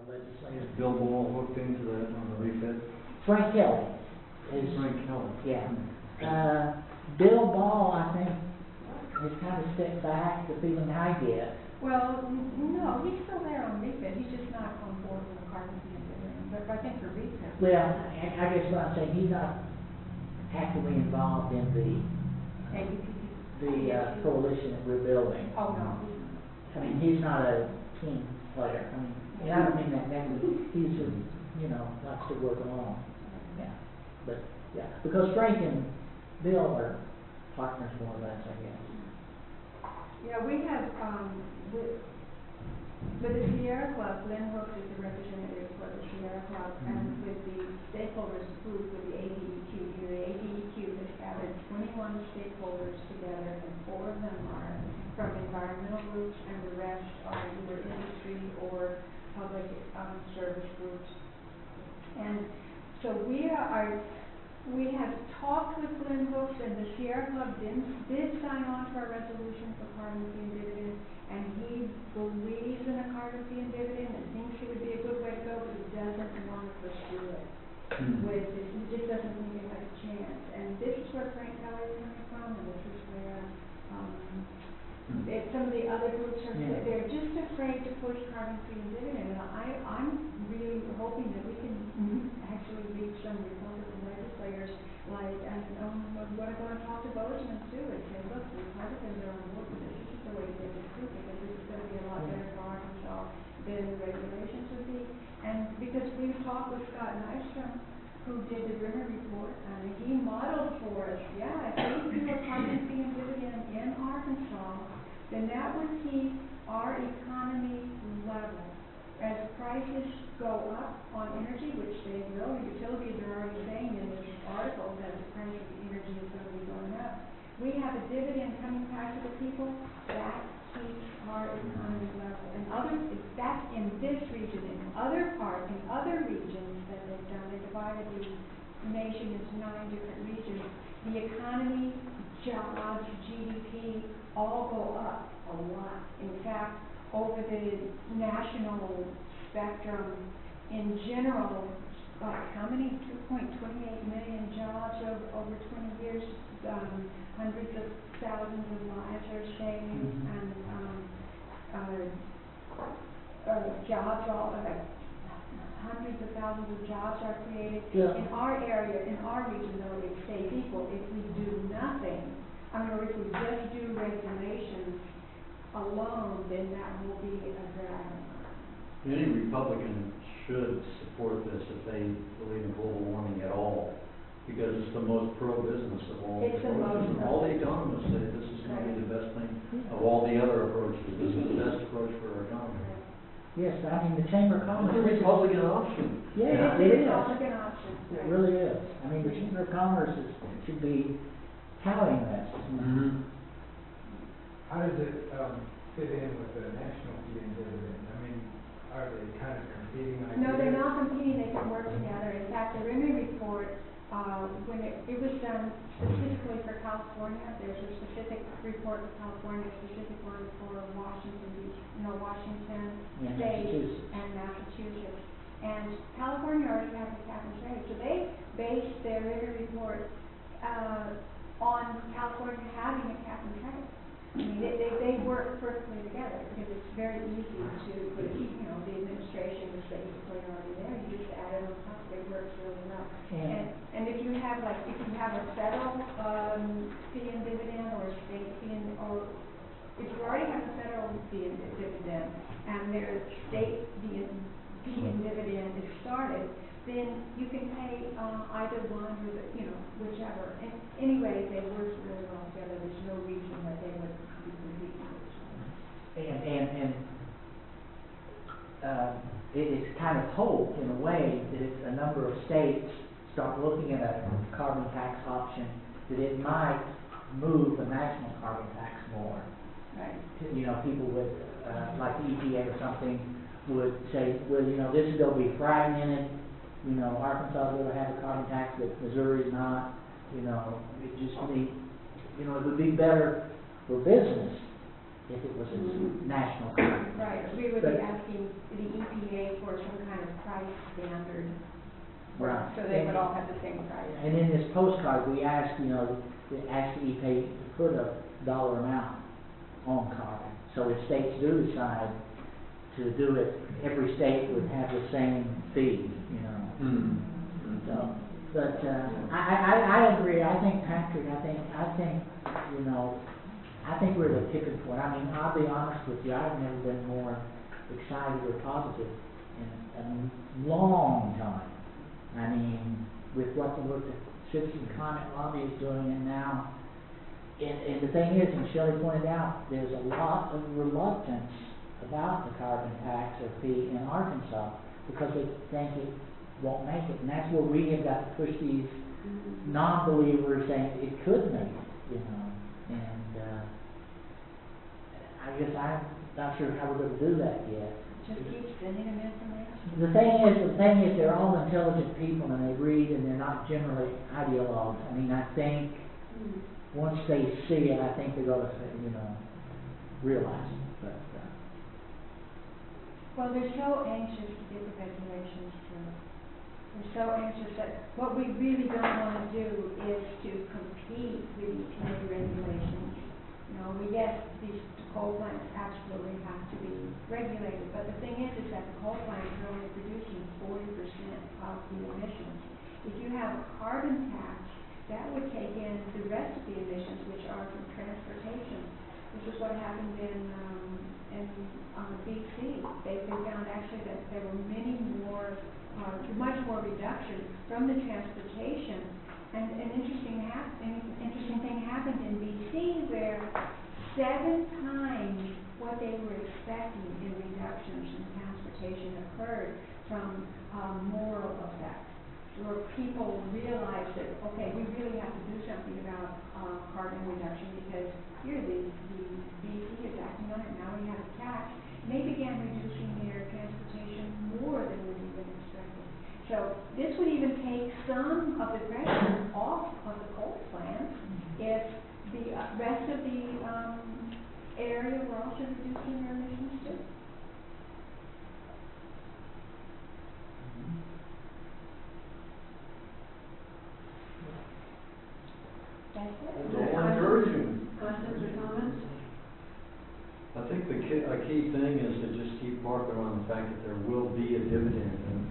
legislative. Is Bill Ball hooked into that on the refit? Frank Kelly. Frank Kelly. Yeah. Bill Ball, I think, has kind of stepped back, the feeling I get. Well, no, he's still there on refit. He's just not on board with the carbon fee. But I think for refit. Well, I guess what I'm saying, he's not actively involved in the coalition that we're building. Oh, no. I mean, he's not a team player. I mean, and I don't mean that negatively. He's just, likes to work along. Yeah. But, yeah, because Frank and Bill are partners more or less, I guess. Yeah, we have, with the Sierra Club, Lynn Hooks is the representative for the Sierra Club, and with the stakeholders group, with the ADEQ, the ADEQ has gathered 21 stakeholders together, and 4 of them are from environmental groups, and the rest are either industry or public service groups. And so we have talked with Lynn Hooks, and the Sierra Club did sign on to our resolution for carbon fee and dividend, and he believes in a carbon fee and dividend and thinks it would be a good way to go, but he doesn't want to pursue it. He just doesn't think it has a chance. And this is where Frank Kelly is coming from, and this is where some of the other groups are, they're just afraid to push carbon fee and dividend. And I'm really hoping that we can actually reach some Republican legislators, and what I'm going to talk to Bozeman too, and say, look, the Republicans are on board with this. This is the way to get this through, because this is going to be a lot better for Arkansas than the regulations would be. And because we've talked with Scott Nystrom, who did the Rimmer report, and he modeled for us, if we do a carbon fee and dividend in Arkansas, then that would keep our economy level. As prices go up on energy, which they will, the utilities are already saying in this article that the price of energy is going to be going up. We have a dividend coming back to the people, that keeps our economy level. And that's in this region. In other parts, in other regions that they've done, they divided the nation into 9 different regions. The economy, jobs, GDP, all go up a lot. In fact, over the national spectrum, in general, how many? 2.28 million jobs over 20 years, hundreds of thousands of lives are saved, and jobs, hundreds of thousands of jobs are created. In our area, in our region, though, it stays equal. If we do nothing, or if we just do regulations alone, then that will be a drag. Any Republican should support this if they believe in global warming at all, because it's the most pro-business of all the approaches. All the economists say this is going to be the best thing of all the other approaches. This is the best approach for our economy. Yes, I mean, the Chamber of Commerce. It's a Republican option. Yeah, it is. Republican option. It really is. I mean, the Chamber of Commerce should be touting this. How does it fit in with the national fee and dividend? I mean, are they kind of competing ideas? No, they're not competing. They can work together. In fact, the Rimmer report, when it was done specifically for California, there's a specific report for California, a specific one for Washington State and Massachusetts. And California already has a cap and trade, so they based their Rimmer report on California having a cap and trade. I mean, they work perfectly together, because it's very easy to, the administration is basically already there. You just add it on top. It works really well. And if you have a federal fee and dividend, or a state fee and, or if you already have a federal fee and dividend, and their state fee and dividend is started, then you can pay either one or whichever. And anyway, they work really well together. There's no reason that they would be competing with each other. It's kind of hope, in a way, that if a number of states start looking at a carbon tax option, that it might move the national carbon tax more. Right. People would, like the EPA or something, would say, well, this is going to be fragmented. Arkansas is going to have a carbon tax, but Missouri's not. It just need, it would be better for business if it was a national carbon tax. Right. We would be asking the EPA for some price standard. Right. So they would all have the same price. And in this postcard, we asked, we asked the EPA to put a dollar amount on carbon. So if states do decide to do it, every state would have the same fee, So, but, I agree. I think, Patrick, I think, I think we're at a tipping point. I mean, I'll be honest with you, I've never been more excited or positive in a long time. I mean, with what the work that Citizen Climate Lobby is doing, and now, and the thing is, and Shelley pointed out, there's a lot of reluctance about the carbon tax or fee in Arkansas because they think it won't make it, and that's where we have got to push these non-believers saying it could make it, and I guess I'm not sure how we're going to do that yet. Just keep sending them information. The thing is, they're all intelligent people, and they read, and they're not generally ideologues. I mean, I think once they see it, I think they're going to, realize it. But well, they're so anxious to get the regulations through. They're so anxious that what we really don't want to do is to compete with EPA regulations. Yes, these coal plants absolutely have to be regulated, but the thing is that the coal plants are only producing 40% of the emissions. If you have a carbon tax, that would take in the rest of the emissions, which are from transportation. This is what happened in BC. They found actually that there were much more reduction from the transportation. And an interesting thing happened in BC where 7 times what they were expecting in reductions in transportation occurred from moral effect, where people realized that, okay, we really have to do something about carbon reduction because here the BC is acting on it, now we have a tax. And they began reducing their transportation more than was even expected. So this would even take some of the pressure off of the coal plants if the rest of the area were also reducing their emissions too. That's it. It's all encouraging. Questions or comments? I think a key thing is to just keep harping on the fact that there will be a dividend and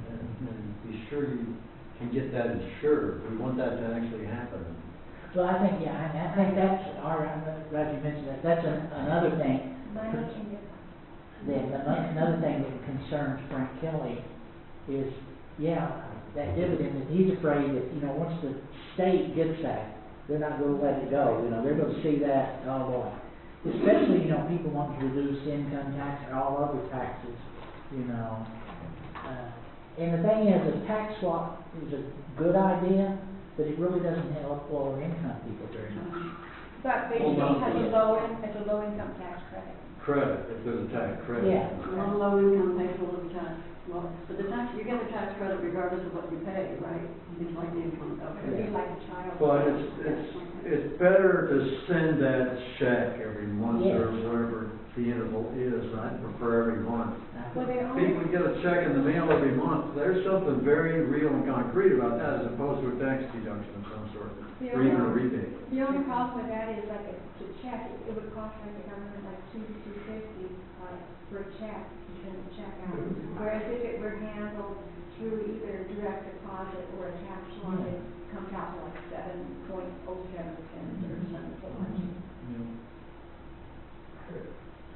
be sure you can get that insured. We want that to actually happen. so I think, I think that's I'm glad you mentioned that. That's another thing. Money can get Another thing that concerns Frank Kelly is, that dividend. And he's afraid that once the state gets that, they're not going to let it go. They're going to see that, oh boy. Especially, people want to reduce income tax and all other taxes, And the thing is, a tax swap is a good idea, but it really doesn't help lower income people very much. But BC has a low income tax credit. If there's a tax credit. Yeah. On low income pays a little tax. Well, but you get the tax credit regardless of what you pay, right? It's like the income. It'd be like a child. But it's better to send that check every month or whatever the interval is, right? For every month. Well, People get a check in the mail every month. There's something very real and concrete about that as opposed to a tax deduction of some sort, or even a rebate. The only problem with that is to check, it would cost the government $2 to $2.50 per check to send the check out. Whereas if it were handled through either direct deposit or a tax swap, it comes out to 7.07 cents or something so much.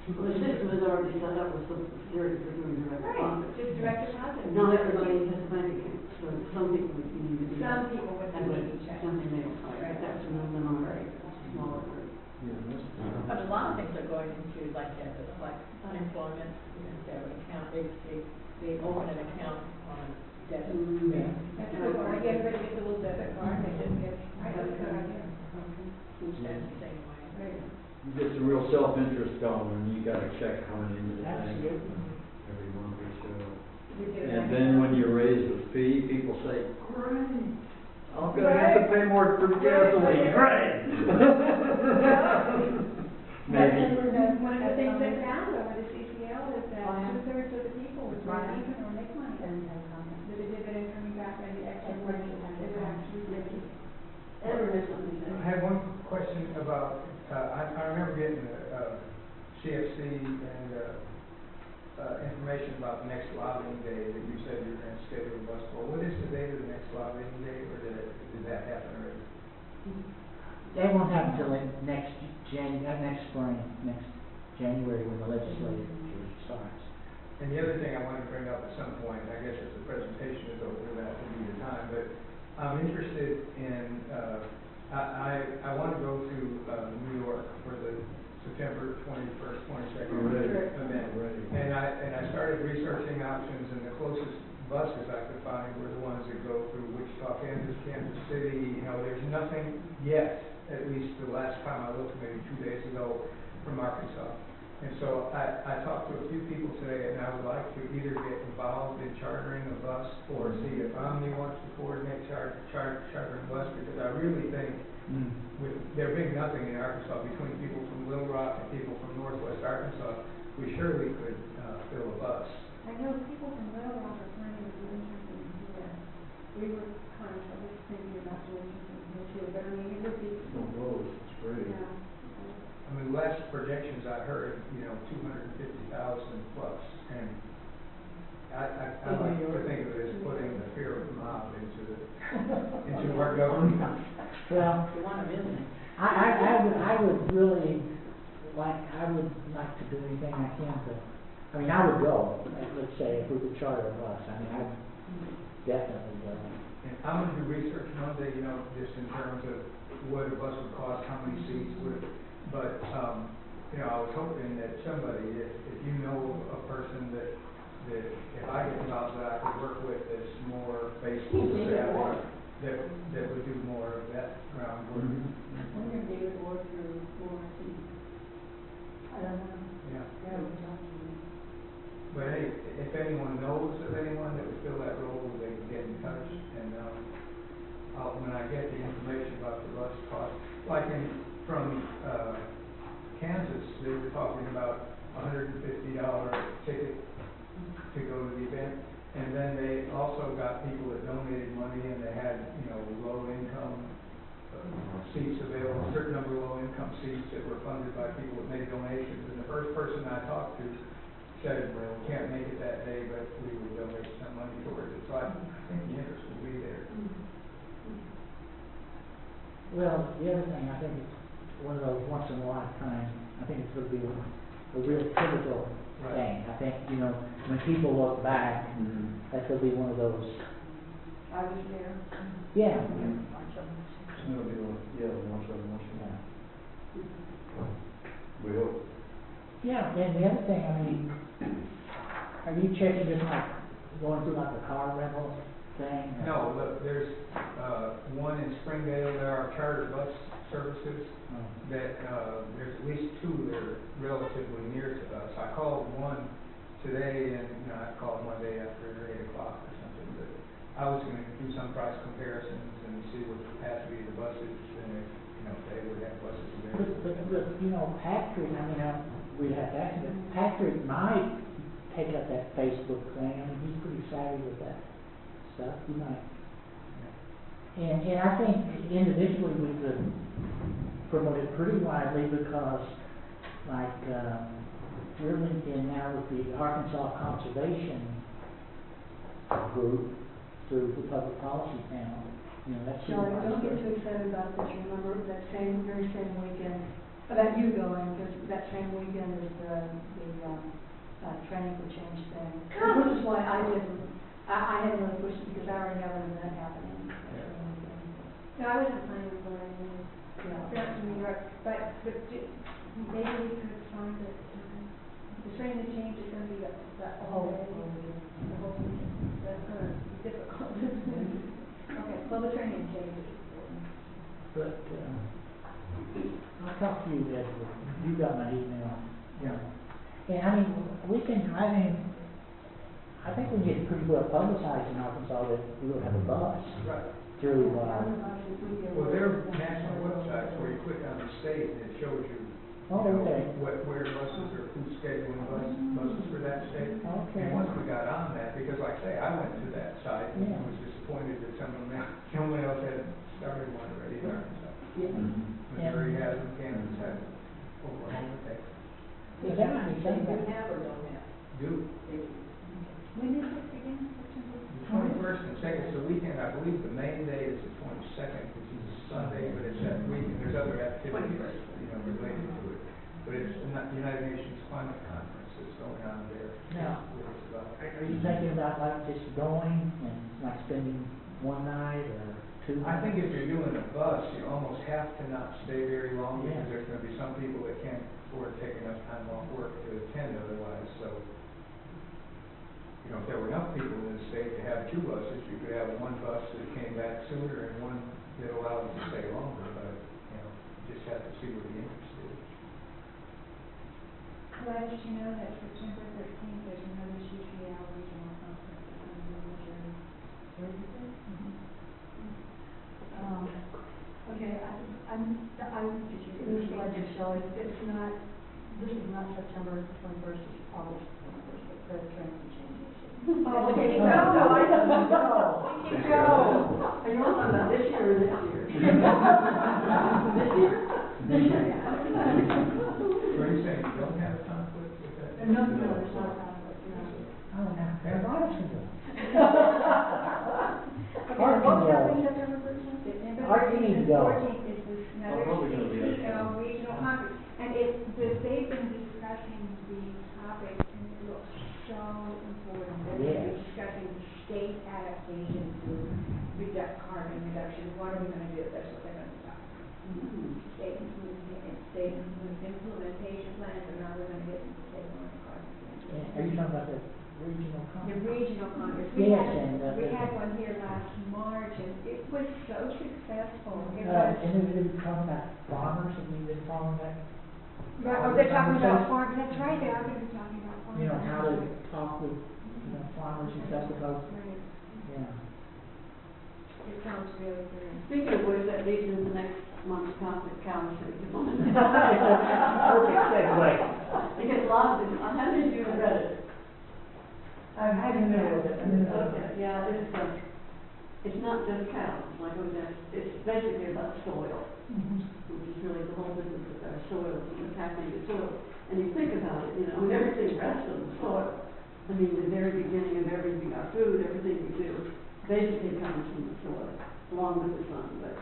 The system is already set up with Social Security for doing direct deposit. Just direct deposit. Not everybody has a bank account, so some people would need to do that. Some people would And need to check. something they don't like, that's a movement on a smaller group. But a lot of things are going into like unemployment, they have an account, they open an account on debit. That's a good one. Everybody gets a little debit card, they just get, that's a good idea. Food stamps the same way. Right. You get some real self-interest going when you got a check coming into the thing Absolutely. every month or so. We do And that. then when you raise the fee, people say, great, I'm gonna have to pay more for the gasoline, great. Maybe. One of the things that found over the the CCL is that Oh, yeah. 2/3 of the people would break even or make money. With the dividend coming back and the extra money, it would actually really. Ever heard something I like have one question about, I remember getting CFC and information about the next lobbying day that you said you were going to schedule a bus for. What is the date of the next lobbying day, or did that happen already? They won't have until next spring, next January when the legislature starts. And the other thing I wanted to bring up at some point, I guess if the presentation is over, that will be the time, but I'm interested in, I want to go to New York for the September 21st, 22nd event. And I started researching options, and the closest buses I could find were the ones that go through Wichita, Kansas City. You know, there's nothing yet, at least the last time I looked, maybe 2 days ago, from Arkansas. And so I talked to a few people today, and I would like to either get involved in chartering a bus or see if Omni wants to coordinate chartering a bus, because I really think with there being nothing in Arkansas between people from Little Rock and people from Northwest Arkansas, we surely could fill a bus. I know people from Little Rock are planning to do something here. We were kind of thinking about doing something here too, but I mean, it would be. Whoa, it's great. Yeah. I mean, the last projections I heard, 250,000 plus, and I like to think of it as putting the fear of the mob into our government. Well, You want to visit? I would really I would like to do anything I can to, I mean, I would go, let's say, if we could charter a bus. I mean, I'd definitely go. And I'm going to do research Monday, just in terms of what a bus would cost, how many seats would, but, I was hoping that somebody, if you know a person that if I get involved, that I could work with that's more Facebook savvy, that would do more of that groundwork. I'm going to do it or through Florence. I don't know. Yeah. Yeah, we talked to them. But hey, if anyone knows of anyone that would fill that role, they can get in touch, and when I get the information about the bus cost, like from Kansas, they were talking about $150 ticket to go to the event, and then they also got people that donated money, and they had low income seats available, a certain number of low income seats that were funded by people that made donations. And the first person I talked to said, well, we can't make it that day, but we will donate some money towards it. So I think the interest will be there. Well, the other thing, I think it's one of those once in a lifetime, I think it's going to be a real pivotal thing. I think, when people look back, that could be one of those. I was there. Yeah. It's going to be once every once in a while. We hope. Yeah, and the other thing, I mean, are you checking just like going through like the car rental thing? No, look, there's one in Springdale. There are charter bus services that there's at least two that are relatively near to us. I called one today, and I called Monday after 8 o'clock or something. But I was going to do some price comparisons and see what the capacity of the buses, and if they would have buses available. But Patrick, I mean, we'd have to ask him, but Patrick might take up that Facebook thing. I mean, he's pretty savvy with that stuff. He might. And I think individually we could promote it pretty widely, because like we're linked in now with the Arkansas Conservation Group through the public policy panel. That's Charlie, don't get too excited about this. Remember that very same weekend, about you going, because that same weekend is the training for change thing. Which is why I hadn't really pushed it, because I already have an event happening. No, I wasn't planning on going anywhere. Not to New York, but maybe we could find it. The training change is going to be the whole day. The whole weekend. That's going to be difficult. Okay, well, the training change is important. But I'll talk to you, Edward. You got my email. Yeah. And I mean, I think we get pretty well publicized in Arkansas that we will have a bus Right. through. Well, there are national websites where you click on the state and it shows you Oh, okay. Where buses are, who's scheduling buses for that state. Okay. And once we got on that, because like I say, I went to that site and Yeah. was disappointed that someone else had started one already in Arkansas. Yeah. Missouri has them, Kansas has them, Oklahoma, Texas. So that might be They something. do have or don't have? Do. When is it again, September? The 21st and 2nd is the weekend, I believe the main day is the 22nd, which is a Sunday, but it's that weekend, there's other activities, 21st. related to it. But it's the United Nations Climate Conference that's going on there. Now, What it's about. are you thinking about like just going and like spending one night or two nights? I think if you're doing a bus, you almost have to not stay very long, Yeah. because there's gonna be some people that can't afford to take enough time off work to attend otherwise, so. If there were enough people in the state to have two buses, you could have one bus that came back sooner and one that allowed them to stay longer, but, you just have to see where the interest is. Gladys, you know that September 13th, there's another CCL regional conference in Missouri. Okay, I'm this is like Shelley, it's not, this is not September 21st, it's August 21st, but the trends and changes. Oh, okay, No, I don't know. Go. Are you talking about this year or next year? This year? This year, yeah. So are you saying you don't have a conflict with that? No, there's not a conflict, no. Oh, now, there's lots to do. Okay, what was happening September 13th? September Art, you need to go. 14th is this another probably gonna be okay. CCL regional conference. And they've been discussing the topic, and it looks so important. They're Yes. discussing state adaptation to carbon reduction. What are we gonna do? That's what they're gonna be talking about. State implementation plans, and now we're gonna get into state on carbon. Yeah, are you talking about the regional The conference? regional congress, Yes, we had one here last March, and it was so successful. It was, And we've been talking about farmers, and we've been talking about, they're talking about farmers, that's right, they are gonna be talking about farmers. you know, how to talk with, farmers and stuff, because, Right. yeah. It sounds really good. Speaking of which, that leads into next month's conflict conversation. Perfect segue. Because lots of, how many of you have read it? I'm in the middle of it. Okay, yeah, it's not just cows, like, it's basically about soil, which is really the whole business of our soil, what's happening to soil. And you think about it, everything rests on the soil. I mean, the very beginning of everything, our food, everything we do, basically comes from the soil, along with the sun. But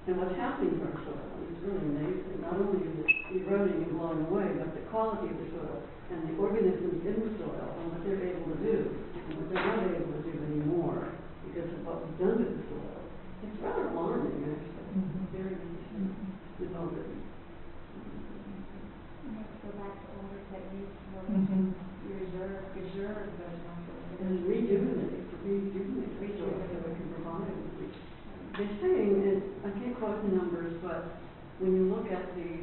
and what's happening to our soil is really amazing. Not only is it eroding and blowing away, but the quality of the soil and the organisms in the soil and what they're able to do, and what they're not able to do anymore because of what we've done to the soil. It's rather alarming, actually. Very interesting. It's all written. Let's go back to older techniques, where we can preserve those resources. And rejuvenate the soil so we can provide. They're saying, and I can't quote the numbers, but when you look at the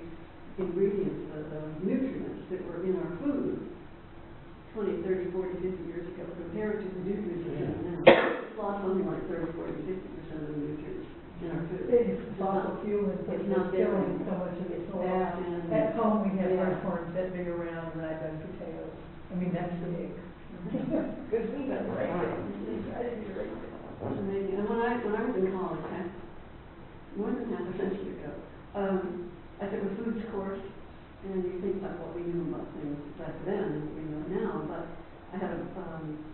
ingredients, the nutrients that were in our food 20, 30, 40, 50 years ago, compared to the nutrients that are now, it's lost something like 30, 40, 50% of the nutrients in our food. It's fossil fuel and It's not there killing so anymore. much of the It's soil. that and- At home, we have Yeah. our corn that big around, and I've done potatoes. I mean, that's big. Because we have It's amazing. And when I was in college, more than half a century ago, I took a foods course, and you think about what we knew about things back then and what we know now, but I had a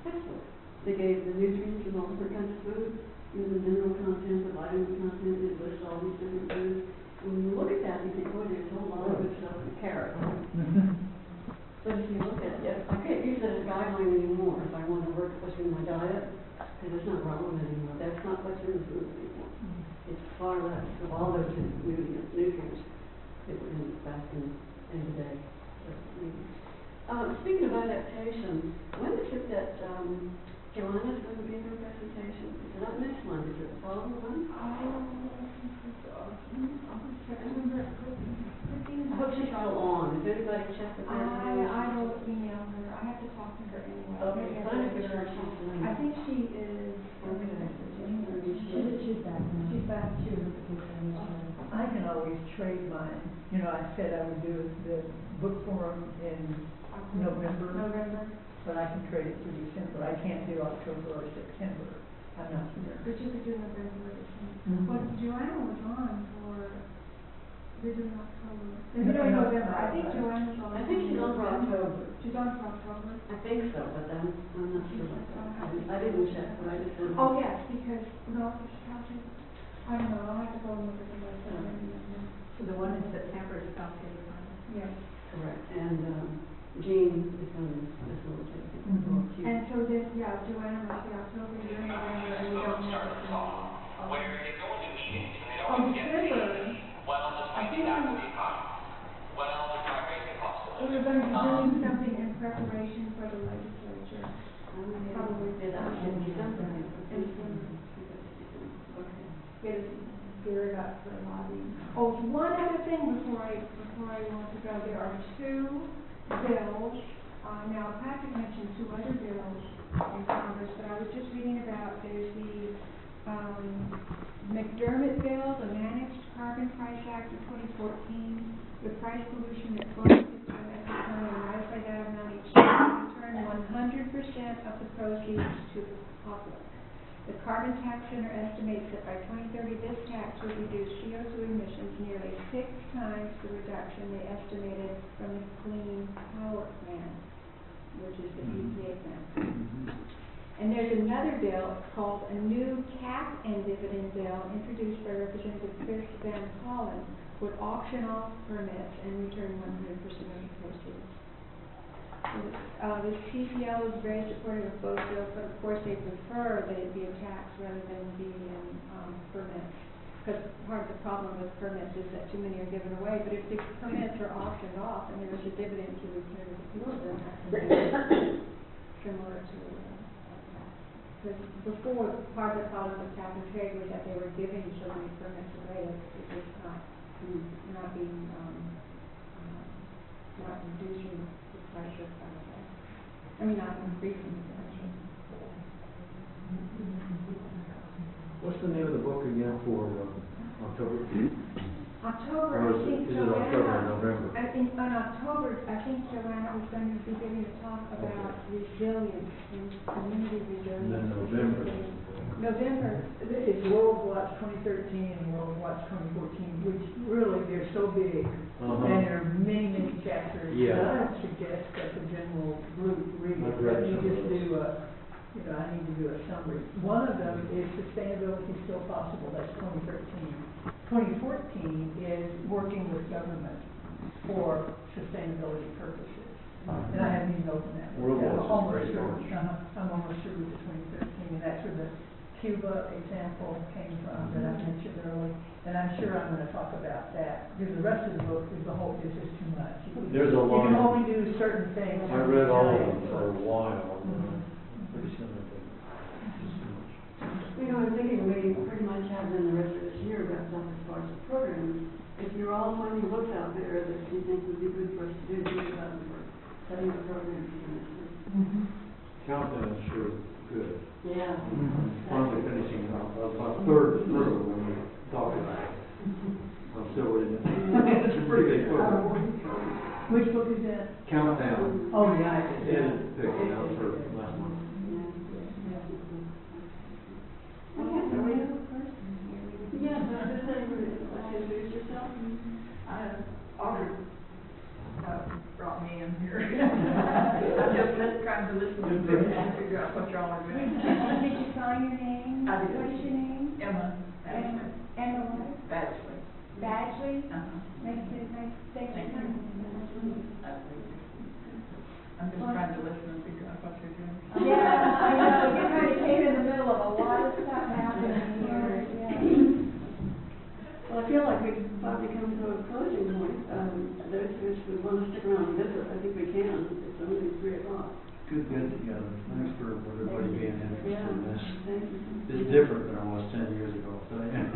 textbook. They gave the nutrients of all different kinds of food, the mineral content, the vitamin content, it lists all these different foods. When you look at that, you think, boy, there's a whole lot of good stuff in carrot. But if you look at it, I can't use that as a guideline anymore if I want to work what's in my diet, because it's not relevant anymore. That's not what's in the food anymore. It's far less of all those nutrients that were in back in the day. Speaking of adaptation, when is it that Joanna's going to be in her presentation? Is it not next month? Is it the following month? I hope she's still on. Has anybody checked with her? I will email her, I have to talk to her anyway. Okay, Maybe I find should out give her a what call. she's doing. I think she is. Okay. She's back now. She's fact too, I can always trade mine. You know, I said I would do the book forum in November, but I can trade it for December. I can't do October or September. I'm not here. But you could do November or December. Mhm. Well, Joanna was on for, this is October. No, No, no, November. I think no. Joanna's on. I think she's on for October. She's on for October. I think so, but I'm not sure about that. I didn't check, but I just wanted. Oh, yes, because, no, it's probably, I don't know, I'll have to go and look at the website. So the one in September is South Carolina. Yes. Correct, and Jean is going to facilitate it. Mhm. And so then, yeah, Joanna must be October, you're in November, and we don't have it. Where they go into meetings and they Oh, don't get paid. December. Well, this might be bad for the economy. Well, this might raise the cost of We were living. going to be doing something in preparation for the legislature. Probably. Is that in December? In December. Okay. Get us geared up for lobbying. Oh, one other thing before I want to go, there are two bills. Now, Patrick mentioned two other bills in Congress, but I was just reading about, there's the, McDermott bill, the Managed Carbon Price Act of 2014, the price pollution at 12.50 metric ton and ratified that amount each year, return 100% of the proceeds to the public. The Carbon Tax Center estimates that by 2030, this tax would reduce CO2 emissions nearly 6 times the reduction they estimated from the Clean Power Plan, which is the EPA plan. And there's another bill called a new cap and dividend bill introduced by Representative Chris Van Hollen, would auction off permits and return 100% of the proceeds. The CCL is very supportive of both bills, but of course they prefer that it be a tax rather than be in permits. Because part of the problem with permits is that too many are given away, but if the permits are auctioned off and there is a dividend to return to the people, then that can be similar to, because before, part of the problem with cap and trade was that they were giving so many permits away, it was not being, not reducing the price of, not increasing the price of. What's the name of the book again for October? October, Or I is think it October or November? I think on October, I think Joanna was going to be giving a talk about resilience and community resilience. And then November. November. This is World Watch 2013 and World Watch 2014, which really, they're so big, and there are many, many chapters. Yeah. I would suggest that the general group read it. I've read Let me some of just those. do I need to do a summary. One of them is Sustainability Still Possible, that's 2013. 2014 is Working with Government for Sustainability Purposes. And I haven't even opened that. World I'm Watch is almost great sure. launch. I'm almost sure with the 2013, and that's where the Cuba example came from that I mentioned earlier. And I'm sure I'm going to talk about that, because the rest of the book is is just too much. There's a You can line. only do certain things. I read all of them for a while. Pretty similar thing. Just too much. I'm thinking we pretty much have in the rest of this year wrapped up as far as the programs. If you're all finding books out there that you think would be good for us to do, think about them for setting up programs for next week. Countdown is sure good. Yeah. Finally finishing about a third through when we talk about it. I'm still reading it. It's a pretty good book. Which book is that? Countdown. Oh, yeah. I did. Ed picked it out for last month. Are we have a person here? Yes, I was just saying, introduce yourself. Aubrey Brought me in here. I'm just trying to listen to this and figure out what y'all are doing. Did you sign your name? I did. What is your name? Emma Badgley. Emma what? Badgley. Badgley? Thank you. Thank you. I'm just trying to listen and figure out what you're doing. Yeah, I know, you kind of came in the middle of a lot of stuff happening here, yeah. Well, I feel like we can probably come to a closing point. Those of us who want to stick around and visit, I think we can. It's only 3 o'clock. Good get together. Thanks for everybody being interested in this. Thank you. It's different than it was 10 years ago, so yeah.